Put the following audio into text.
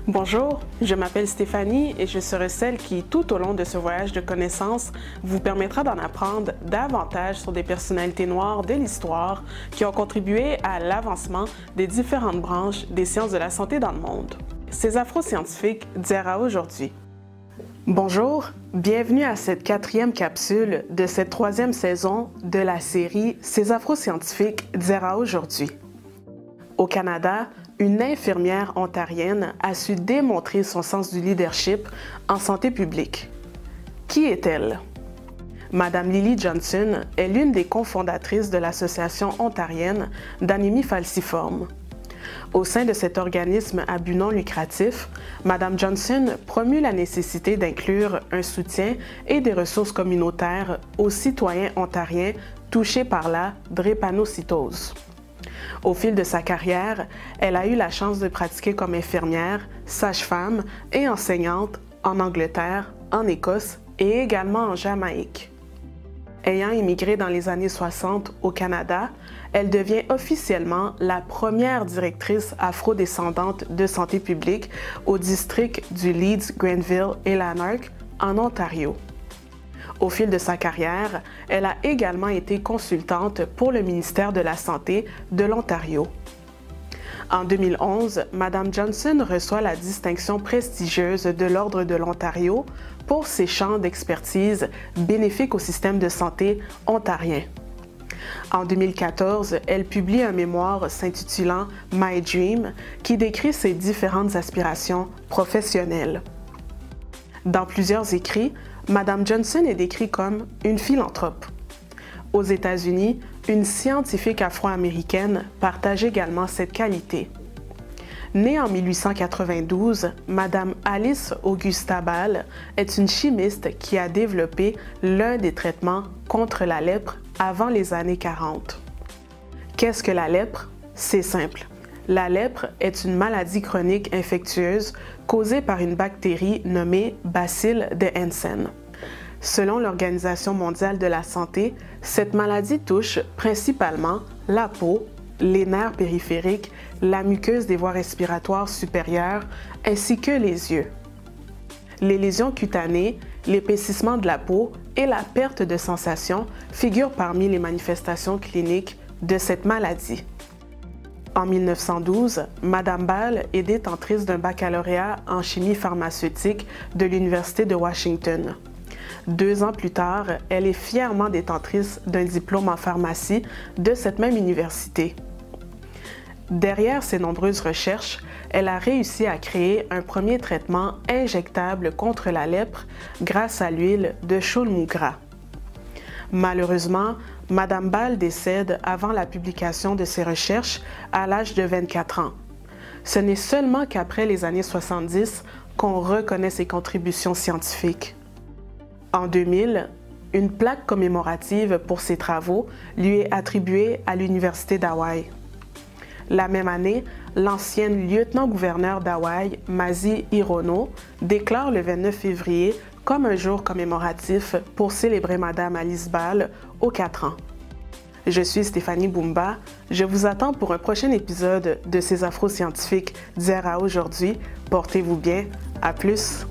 Bonjour, je m'appelle Stéphanie et je serai celle qui, tout au long de ce voyage de connaissances, vous permettra d'en apprendre davantage sur des personnalités noires de l'histoire qui ont contribué à l'avancement des différentes branches des sciences de la santé dans le monde. Ces afro-scientifiques d'hier à aujourd'hui. Bonjour, bienvenue à cette 4e capsule de cette 3e saison de la série Ces afro-scientifiques d'hier à aujourd'hui. Au Canada, une infirmière ontarienne a su démontrer son sens du leadership en santé publique. Qui est-elle? Madame Lily Johnson est l'une des cofondatrices de l'Association ontarienne d'anémie falciforme. Au sein de cet organisme à but non lucratif, Madame Johnson promue la nécessité d'inclure un soutien et des ressources communautaires aux citoyens ontariens touchés par la drépanocytose. Au fil de sa carrière, elle a eu la chance de pratiquer comme infirmière, sage-femme et enseignante en Angleterre, en Écosse et également en Jamaïque. Ayant immigré dans les années 60 au Canada, elle devient officiellement la première directrice afro-descendante de santé publique au district du Leeds, Grenville et Lanark, en Ontario. Au fil de sa carrière, elle a également été consultante pour le ministère de la Santé de l'Ontario. En 2011, Mme Johnson reçoit la distinction prestigieuse de l'Ordre de l'Ontario pour ses champs d'expertise bénéfiques au système de santé ontarien. En 2014, elle publie un mémoire s'intitulant « My Dream » qui décrit ses différentes aspirations professionnelles. Dans plusieurs écrits, Mme Johnson est décrite comme une philanthrope. Aux États-Unis, une scientifique afro-américaine partage également cette qualité. Née en 1892, Mme Alice Augusta Ball est une chimiste qui a développé l'un des traitements contre la lèpre avant les années 40. Qu'est-ce que la lèpre? C'est simple. La lèpre est une maladie chronique infectieuse causée par une bactérie nommée bacille de Hansen. Selon l'Organisation mondiale de la santé, cette maladie touche principalement la peau, les nerfs périphériques, la muqueuse des voies respiratoires supérieures ainsi que les yeux. Les lésions cutanées, l'épaississement de la peau et la perte de sensation figurent parmi les manifestations cliniques de cette maladie. En 1912, Mme Ball est détentrice d'un baccalauréat en chimie pharmaceutique de l'Université de Washington. 2 ans plus tard, elle est fièrement détentrice d'un diplôme en pharmacie de cette même université. Derrière ses nombreuses recherches, elle a réussi à créer un premier traitement injectable contre la lèpre grâce à l'huile de chaulmou gras. Malheureusement, Mme Ball décède avant la publication de ses recherches à l'âge de 24 ans. Ce n'est seulement qu'après les années 70 qu'on reconnaît ses contributions scientifiques. En 2000, une plaque commémorative pour ses travaux lui est attribuée à l'Université d'Hawaï. La même année, l'ancienne lieutenant-gouverneur d'Hawaï, Mazie Hirono, déclare le 29 février comme un jour commémoratif pour célébrer Mme Alice Ball aux 4 ans. Je suis Stéphanie Boumba. Je vous attends pour un prochain épisode de Ces afro-scientifiques d'hier à aujourd'hui. Portez-vous bien. À plus!